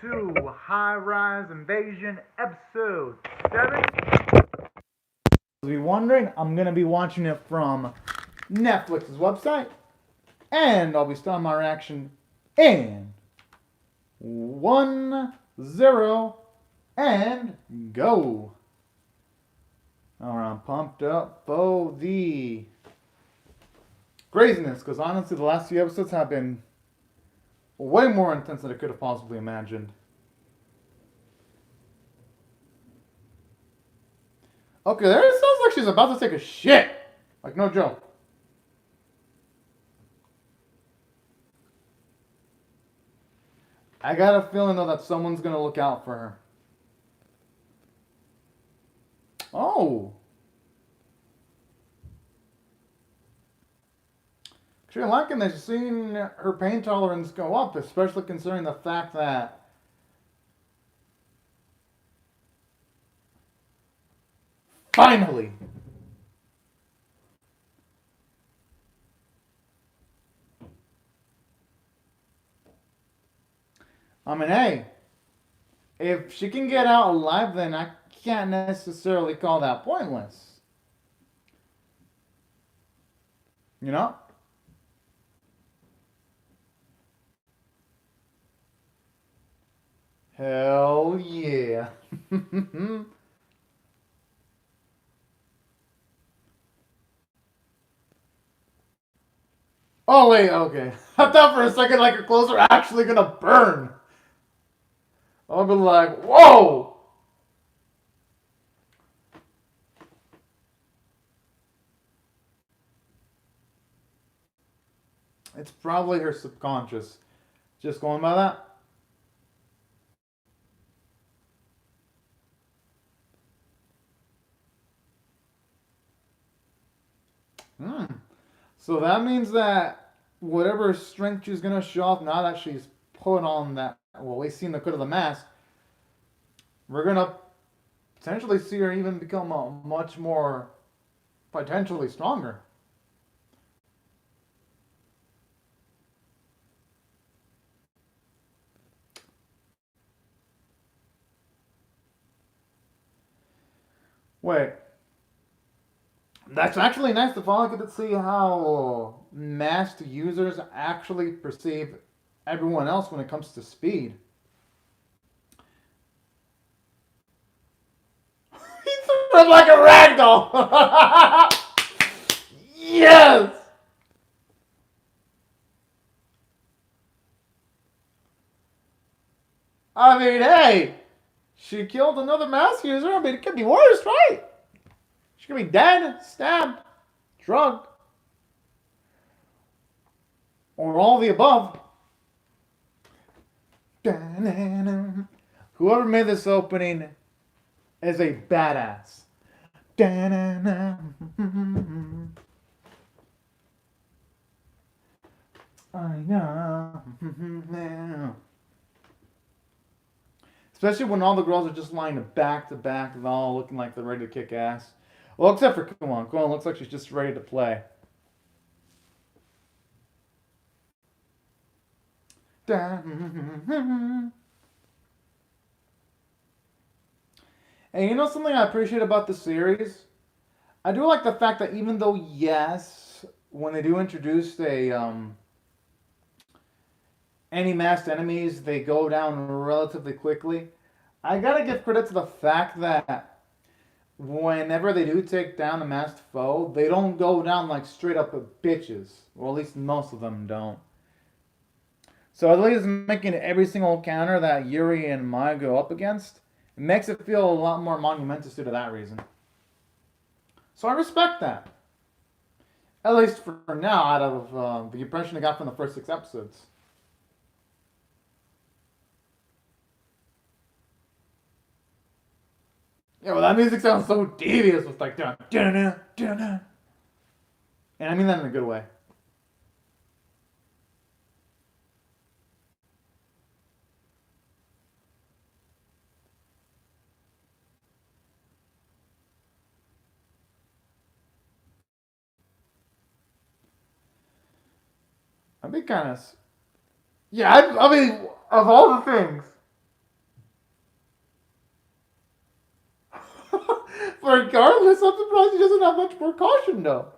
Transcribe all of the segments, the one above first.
to High Rise Invasion Episode 7. If you're wondering, I'm going to be watching it from Netflix's website, and I'll be starting my reaction in 1-0 and go. Alright, I'm pumped up for the craziness, because honestly, the last few episodes have been way more intense than I could have possibly imagined. Okay, there it sounds like she's about to take a shit. Like, no joke. I got a feeling, though, that someone's gonna look out for her. Oh. Actually, I'm liking this, seeing her pain tolerance go up, especially considering the fact that finally! I mean, hey, if she can get out alive, then I can't necessarily call that pointless. You know? Hell yeah. Oh, wait, okay. I thought for a second like her clothes are actually gonna burn. I'll be like, whoa! It's probably her subconscious. Just going by that. So that means that whatever strength she's gonna show off now that she's put on that, well, we've seen the cut of the mask, we're gonna potentially see her even become a much more potentially stronger. Wait. That's actually nice to finally get to see how masked users actually perceive everyone else when it comes to speed. He threw him like a ragdoll! Yes! I mean, hey, she killed another mask user. I mean, it could be worse, right? She could be dead, stabbed, drugged, or all the above. Whoever made this opening is a badass. I know. Especially when all the girls are just lying back to back, and all looking like they're ready to kick ass. Well, except for Kuon. Kuon looks like she's just ready to play. And you know something I appreciate about the series? I do like the fact that even though, yes, when they do introduce any masked enemies, they go down relatively quickly. I gotta give credit to the fact that whenever they do take down a masked foe, they don't go down like straight up bitches. Or at least most of them don't. So at least making every single counter that Yuri and Mai go up against, it makes it feel a lot more monumentous due to that reason. So I respect that. At least for now, out of the impression I got from the first 6 episodes. Yeah, well, that music sounds so devious with like dun dun dun dun dun. And I mean that in a good way. I'd be kind of. Yeah, I mean, of all the things, regardless, I'm surprised he doesn't have much more caution, though.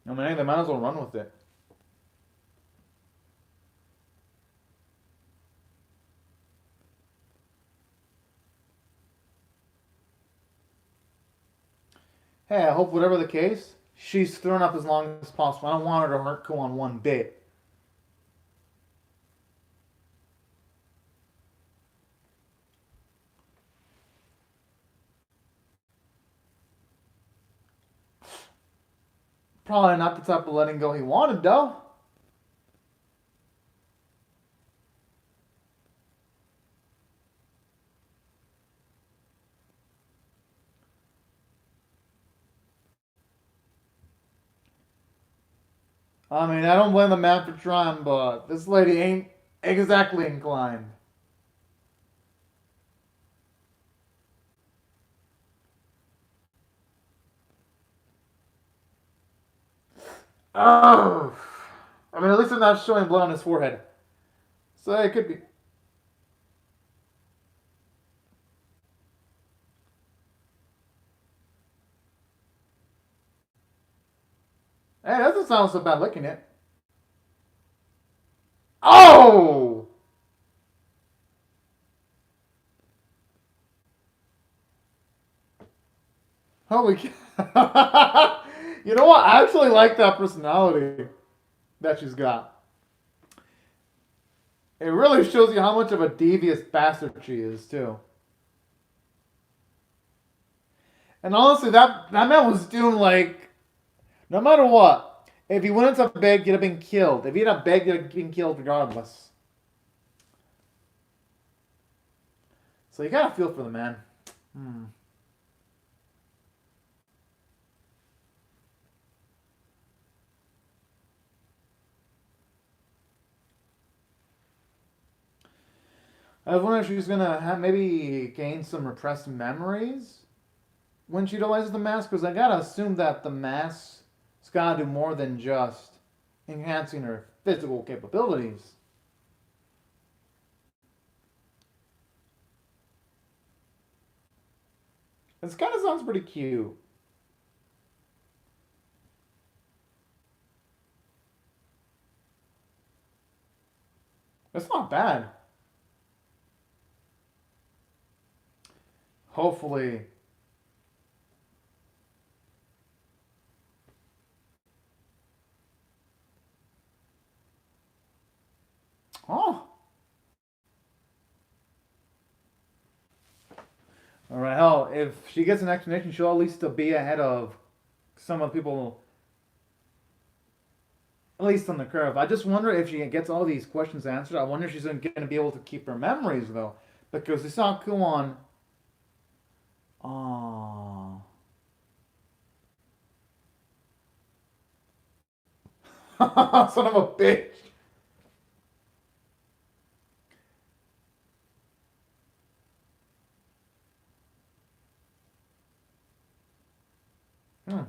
I mean, they might as well run with it. Hey, I hope whatever the case, she's thrown up as long as possible. I don't want her to hurt Kuon one bit. Probably not the type of letting go he wanted, though. I mean, I don't blame the man for trying, but this lady ain't exactly inclined. Oh, I mean, at least I'm not showing blood on his forehead, so it could be. Hey, that doesn't sound so bad looking at. Oh! Holy cow. You know what? I actually like that personality that she's got. It really shows you how much of a devious bastard she is, too. And honestly, that man was doing like, no matter what, if he wouldn't have begged, he'd have been killed. If he'd have begged, he'd have been killed regardless. So you gotta feel for the man. Hmm. I was wondering if she was gonna maybe gain some repressed memories when she utilizes the mask, because I gotta assume that the mask's gotta do more than just enhancing her physical capabilities. This kind of sounds pretty cute. It's not bad. Hopefully. Oh. All right. Hell, if she gets an explanation, she'll at least be ahead of some of the people, at least on the curve. I just wonder if she gets all these questions answered. I wonder if she's going to be able to keep her memories though, because we saw Kuon. Oh. Son of a bitch. Hmm.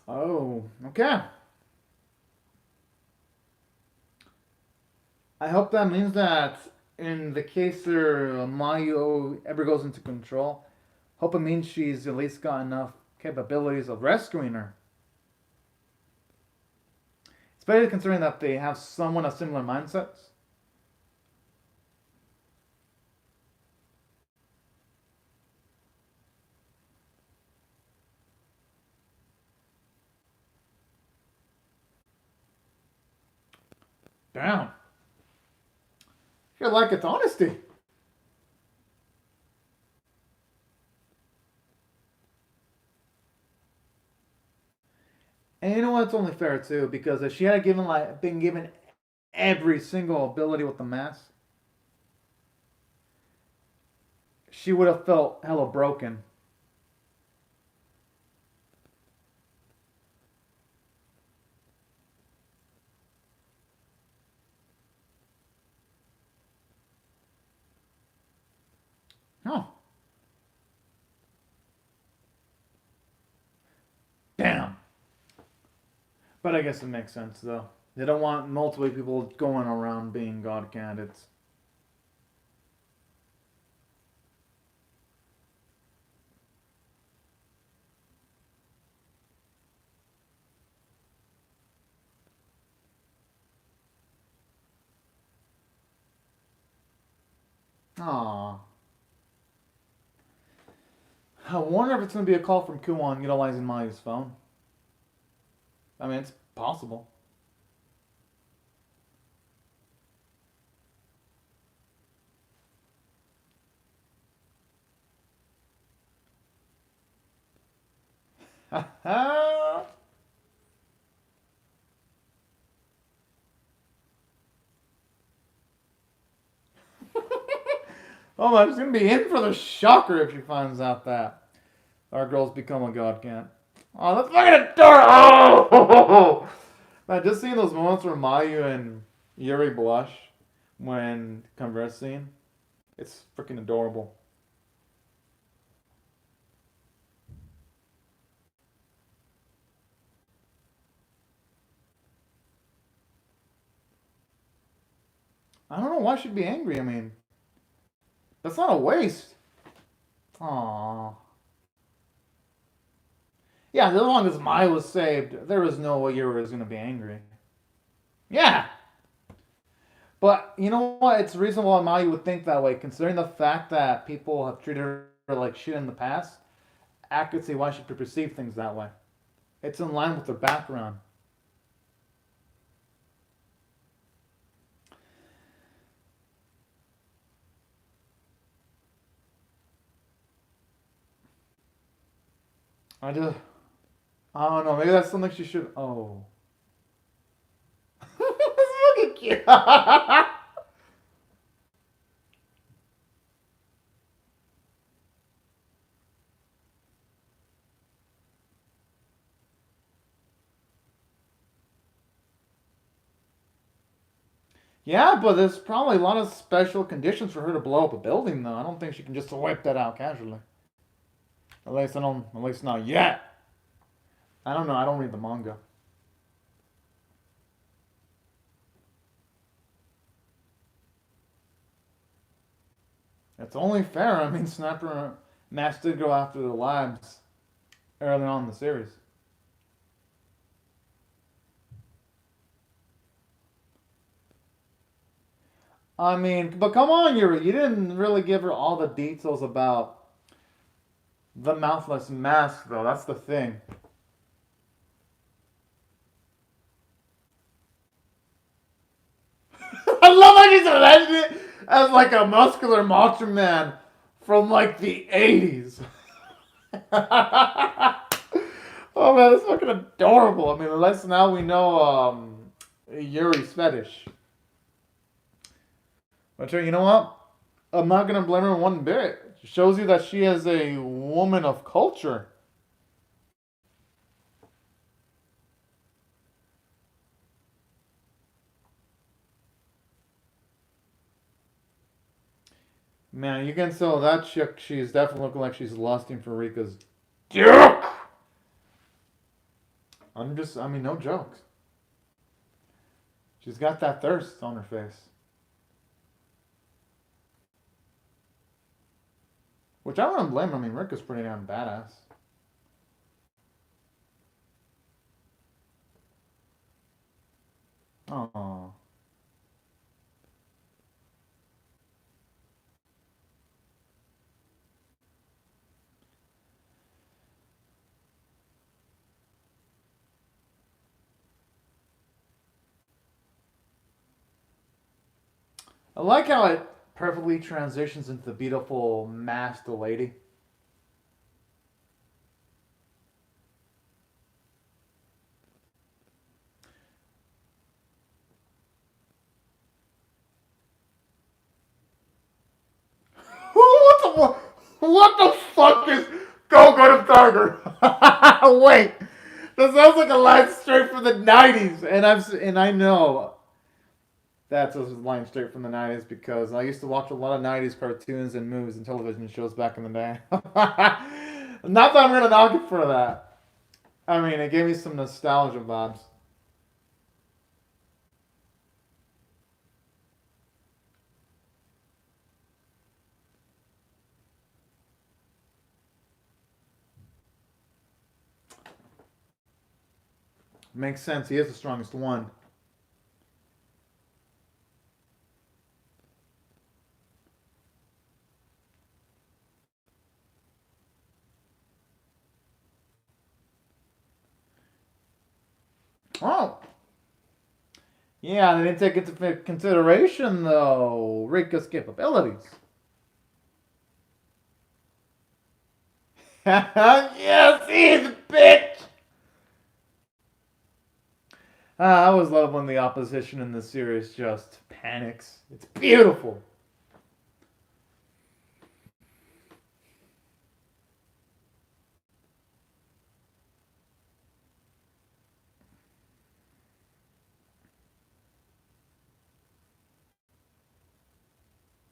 Oh, okay. I hope that means that in the case there Mayu ever goes into control, hope it means she's at least got enough capabilities of rescuing her. Especially considering that they have somewhat of similar mindsets. Damn. You're like it's honesty. And you know what? It's only fair too, because if she had given like been given every single ability with the mask, she would have felt hella broken. Oh, damn. But I guess it makes sense though. They don't want multiple people going around being god candidates. Aww. I wonder if it's going to be a call from Kuon utilizing Mayu's phone. I mean, it's possible. Oh my, she's going to be in for the shocker if she finds out that our girl's become a god cat. Oh, that's fucking adorable! Oh! Man, just seeing those moments where Mayu and Yuri blush when conversing, it's freaking adorable. I don't know why she'd be angry. I mean, that's not a waste. Aww. Yeah, as long as Mai was saved, there was no way Yuri was going to be angry. Yeah! But you know what? It's reasonable why Mai would think that way, considering the fact that people have treated her like shit in the past. I could see why she could perceive things that way. It's in line with her background. I just, I don't know. Maybe that's something she should. Oh, this is fucking cute. Yeah, but there's probably a lot of special conditions for her to blow up a building, though. I don't think she can just wipe that out casually. At least I don't. At least not yet. I don't know. I don't read the manga. It's only fair. I mean, Snapper Max did go after the labs early on in the series. I mean, but come on, Yuri. You didn't really give her all the details about the mouthless mask, though. That's the thing. I love how she's imagining it as like a muscular macho man from like the 80s. Oh man, that's fucking adorable. I mean, at least now we know Yuri's fetish. But you know what? I'm not gonna blame her one bit. It shows you that she is a woman of culture. Man, you can tell that chick. She's definitely looking like she's lusting for Rika's dick. I mean, no jokes. She's got that thirst on her face. Which I wouldn't blame her. I mean, Rika's pretty damn badass. Oh. I like how it perfectly transitions into the beautiful masked lady. What the fuck is Go Go to Tiger? Wait, that sounds like a line straight from the '90s, and I know That's a line straight from the 90s because I used to watch a lot of 90s cartoons and movies and television shows back in the day. Not that I'm going to knock it for that. I mean, it gave me some nostalgia vibes. Makes sense. He is the strongest one. Oh, yeah, they didn't take into consideration, though, Rika's capabilities. Yes, he's a bitch! I always love when the opposition in the series just panics. It's beautiful.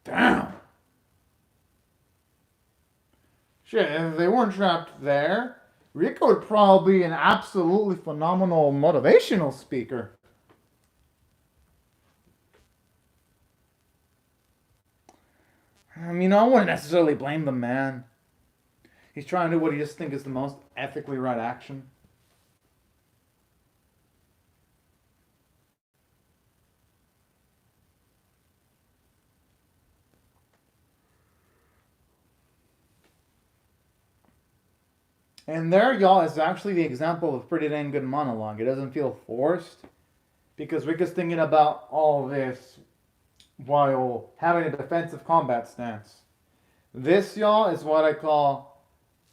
Damn. Shit, if they weren't trapped there, Rico would probably be an absolutely phenomenal motivational speaker. I wouldn't necessarily blame the man. He's trying to do what he just thinks is the most ethically right action. And there, y'all, is actually the example of pretty dang good monologue. It doesn't feel forced because Rick is thinking about all this while having a defensive combat stance. This, y'all, is what I call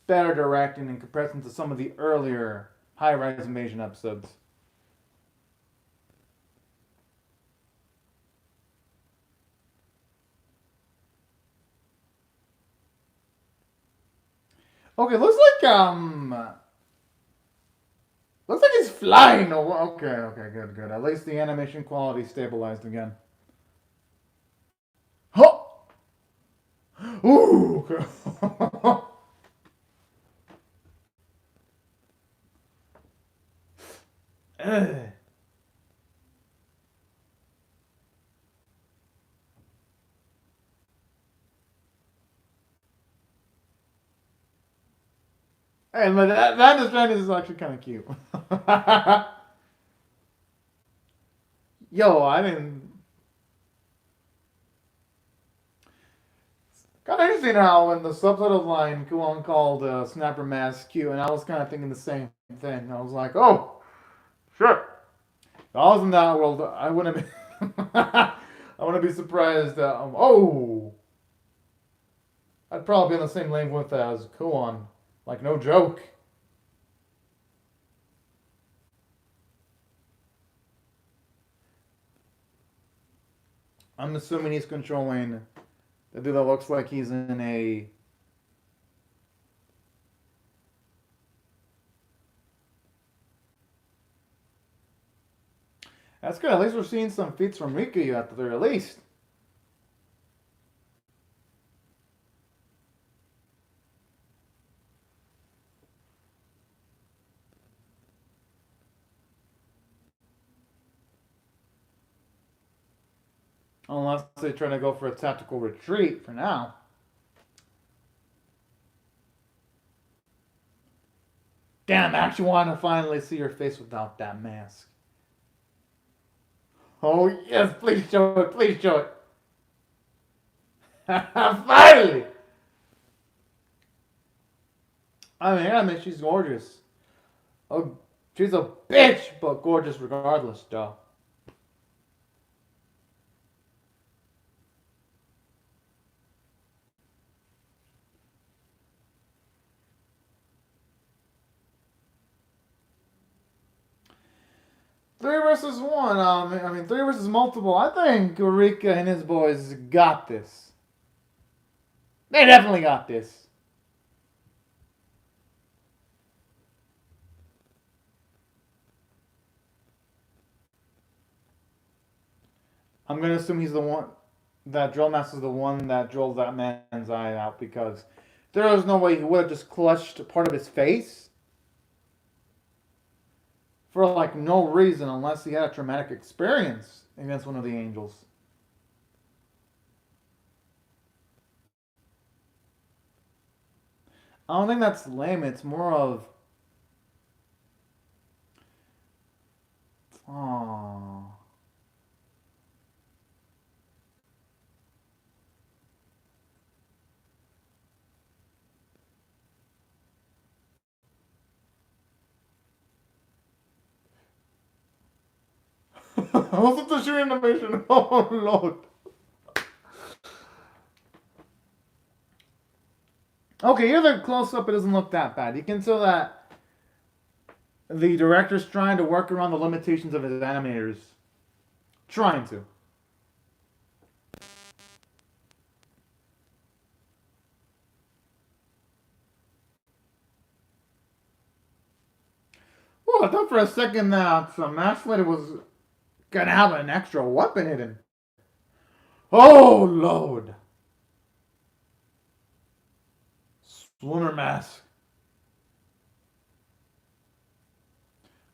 better directing in comparison to some of the earlier High Rise Invasion episodes. Okay, looks like he's flying. Oh, okay, okay, good, good. At least the animation quality stabilized again. Huh! Ooh! Okay. Hey, but that understanding is actually kind of cute. Yo, I didn't. Kind of interesting how in the subtitle line, Kuon called Snapper Mask cute, and I was kind of thinking the same thing. I was like, oh, sure. If I was in that world, I wouldn't be. I wouldn't be surprised. Oh, I'd probably be on the same wavelength as Kuon. Like, no joke. I'm assuming he's controlling the dude that looks like he's in a. That's good. At least we're seeing some feats from Riku at the very least. Unless they're trying to go for a tactical retreat for now. Damn, I actually want to finally see your face without that mask. Oh, yes, please show it. Please show it. Finally! I mean, she's gorgeous. Oh, she's a bitch, but gorgeous regardless, though. Three versus one. Three versus multiple. I think Eureka and his boys got this. They definitely got this. I'm gonna assume he's the one that Drill Master's the one that drilled that man's eye out because there is no way he would have just clutched part of his face for like no reason unless he had a traumatic experience against one of the angels. I don't think that's lame. It's more of, oh. Listen to shoot animation. Oh lord. Okay, here the close up. It doesn't look that bad. You can tell that the director's trying to work around the limitations of his animators. Trying to. Well, I thought for a second that Match Lady was gonna have an extra weapon hidden. Oh lord. Swimmer mask.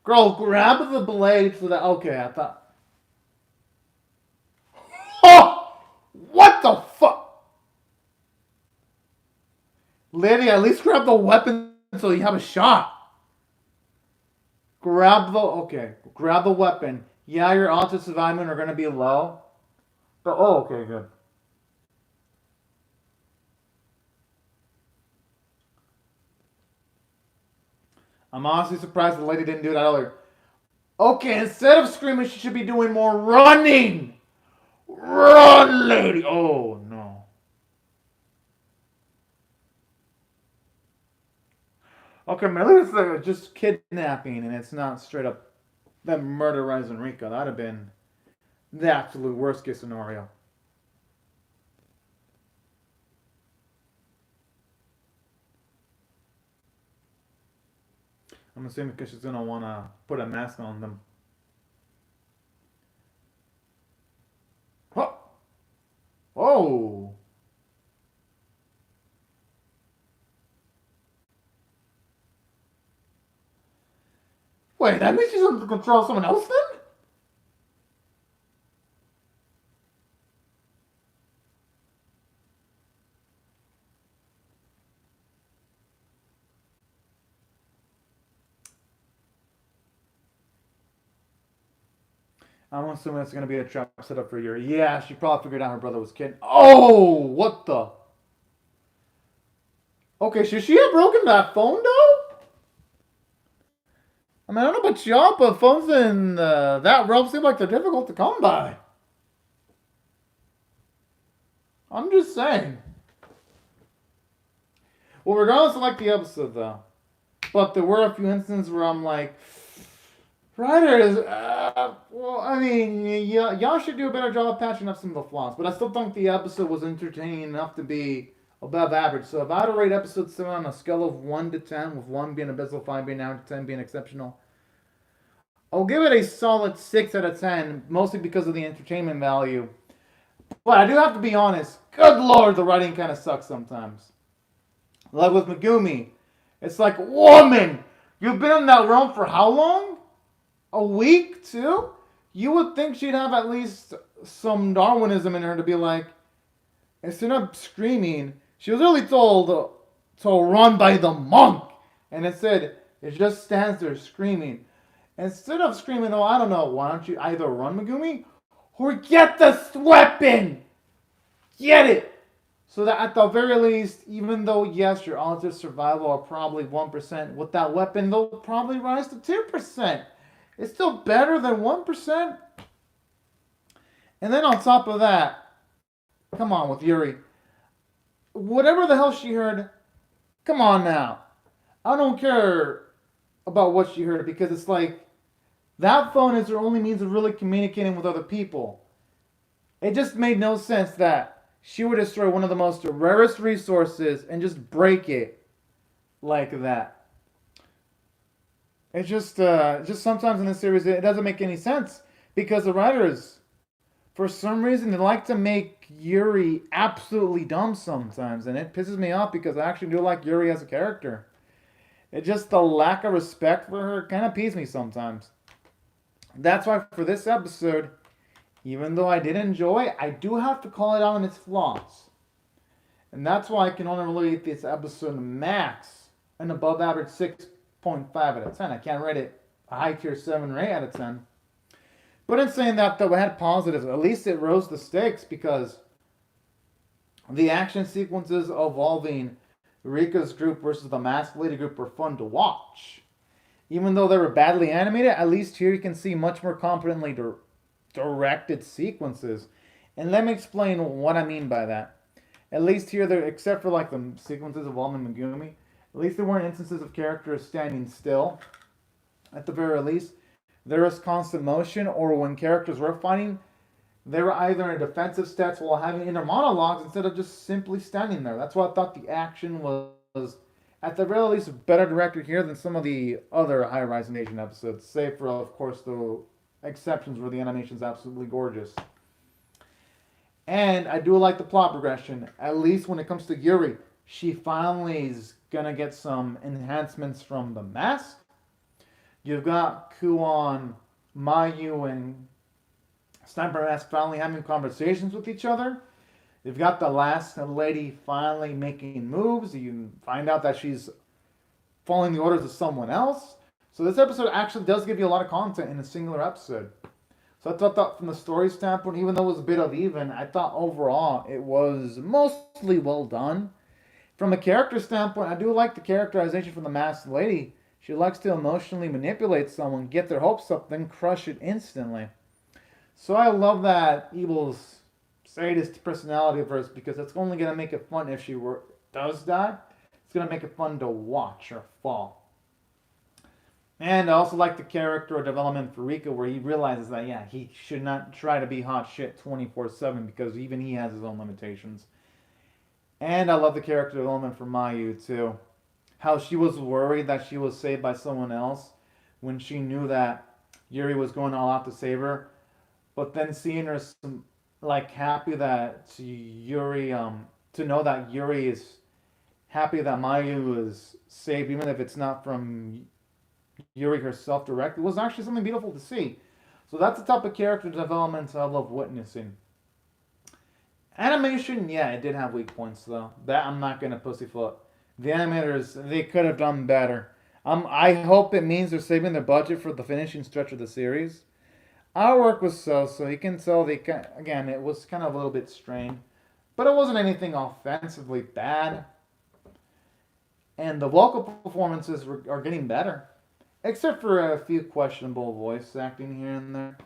Girl, grab the blade so that. Okay, I thought. Oh! What the fuck? Lady, at least grab the weapon so you have a shot. Grab the. Okay, grab the weapon. Yeah, your odds of surviving are gonna be low. But, oh, okay, good. I'm honestly surprised the lady didn't do that earlier. Okay, instead of screaming, she should be doing more running. Run, lady. Oh, no. Okay, maybe it's just kidnapping and it's not straight up that murderize Enrico. That'd have been the absolute worst case scenario. I'm assuming because she's gonna wanna put a mask on them. Oh, oh. Wait, that means she's under control of someone else then? I'm assuming it's gonna be a trap set up for Yuri. Yeah, she probably figured out her brother was kidding. Oh, what the? Okay, should she have broken that phone though? I mean, I don't know about y'all, but phones in that realm seem like they're difficult to come by. I'm just saying. Well, regardless, I like the episode though. But there were a few instances where I'm like, writers, well, I mean, y'all should do a better job of patching up some of the flaws. But I still think the episode was entertaining enough to be above average. So if I had to rate episode 7 on a scale of 1 to 10, with 1 being abysmal, 5 being average, 10 being exceptional, I'll give it a solid 6 out of 10, mostly because of the entertainment value. But I do have to be honest, good lord, the writing kind of sucks sometimes. Like with Megumi, it's like, woman, you've been in that realm for how long? A week, too? You would think she'd have at least some Darwinism in her to be like, instead of screaming, she was really told to run by the monk. And instead, it just stands there screaming. Instead of screaming, oh, I don't know, why don't you either run, Megumi, or get the weapon? Get it! So that at the very least, even though, yes, your odds of survival are probably 1%, with that weapon, they'll probably rise to 2%. It's still better than 1%. And then on top of that, come on with Yuri. Whatever the hell she heard, come on now. I don't care about what she heard because it's like, that phone is her only means of really communicating with other people. It just made no sense that she would destroy one of the most rarest resources and just break it like that. It's just sometimes in this series it doesn't make any sense because the writers For some reason, they like to make Yuri absolutely dumb sometimes, and it pisses me off because I actually do like Yuri as a character. It's just the lack of respect for her kind of peeves me sometimes. That's why for this episode, even though I did enjoy, I do have to call it out on its flaws. And that's why I can only really rate this episode max an above average 6.5 out of 10. I can't rate it a high tier 7 or 8 out of 10. But in saying that, though, I had positives. At least it rose the stakes because the action sequences involving Rika's group versus the masked lady group were fun to watch. Even though they were badly animated, at least here you can see much more competently directed sequences. And let me explain what I mean by that. At least here, except for like the sequences of Alma and Megumi, at least there weren't instances of characters standing still. At the very least, there was constant motion, or when characters were fighting, they were either in a defensive stance while having inner monologues instead of just simply standing there. That's why I thought the action was, at the very least, better directed here than some of the other High Rise Nation episodes, save for, of course, the exceptions where the animation's absolutely gorgeous. And I do like the plot progression, at least when it comes to Yuri. She finally is gonna get some enhancements from the mask. You've got Kuon, Mayu, and Sniper S finally having conversations with each other. You've got the last lady finally making moves. You find out that she's following the orders of someone else. So this episode actually does give you a lot of content in a singular episode. So I thought that from the story standpoint, even though it was a bit uneven, I thought overall it was mostly well done. From a character standpoint, I do like the characterization from the masked lady. She likes to emotionally manipulate someone, get their hopes up, then crush it instantly. So I love that Evil's sadist personality of hers because it's only going to make it fun if she does die. It's going to make it fun to watch her fall. And I also like the character development for Rika where he realizes that, yeah, he should not try to be hot shit 24/7 because even he has his own limitations. And I love the character development for Mayu too. How she was worried that she was saved by someone else when she knew that Yuri was going all out to save her. But then seeing her like happy that Yuri, to know that Yuri is happy that Mayu is saved, even if it's not from Yuri herself directly, was actually something beautiful to see. So that's the type of character development I love witnessing. Animation, yeah, it did have weak points though. That I'm not gonna pussyfoot. The animators, they could have done better. I hope it means they're saving their budget for the finishing stretch of the series. Our work was so you can tell again, it was kind of a little bit strained. But it wasn't anything offensively bad. And the vocal performances are getting better. Except for a few questionable voice acting here and there.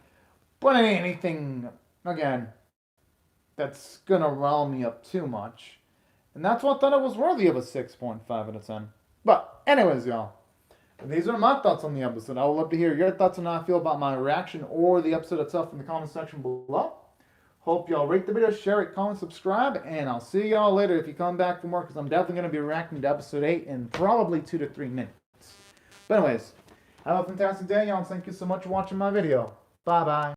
But it ain't anything, again, that's gonna rile me up too much. And that's why I thought it was worthy of a 6.5 out of 10. But anyways, y'all. These are my thoughts on the episode. I would love to hear your thoughts on how I feel about my reaction or the episode itself in the comment section below. Hope y'all rate the video, share it, comment, subscribe, and I'll see y'all later if you come back for more because I'm definitely going to be reacting to episode 8 in probably 2 to 3 minutes. But anyways, have a fantastic day, y'all. Thank you so much for watching my video. Bye-bye.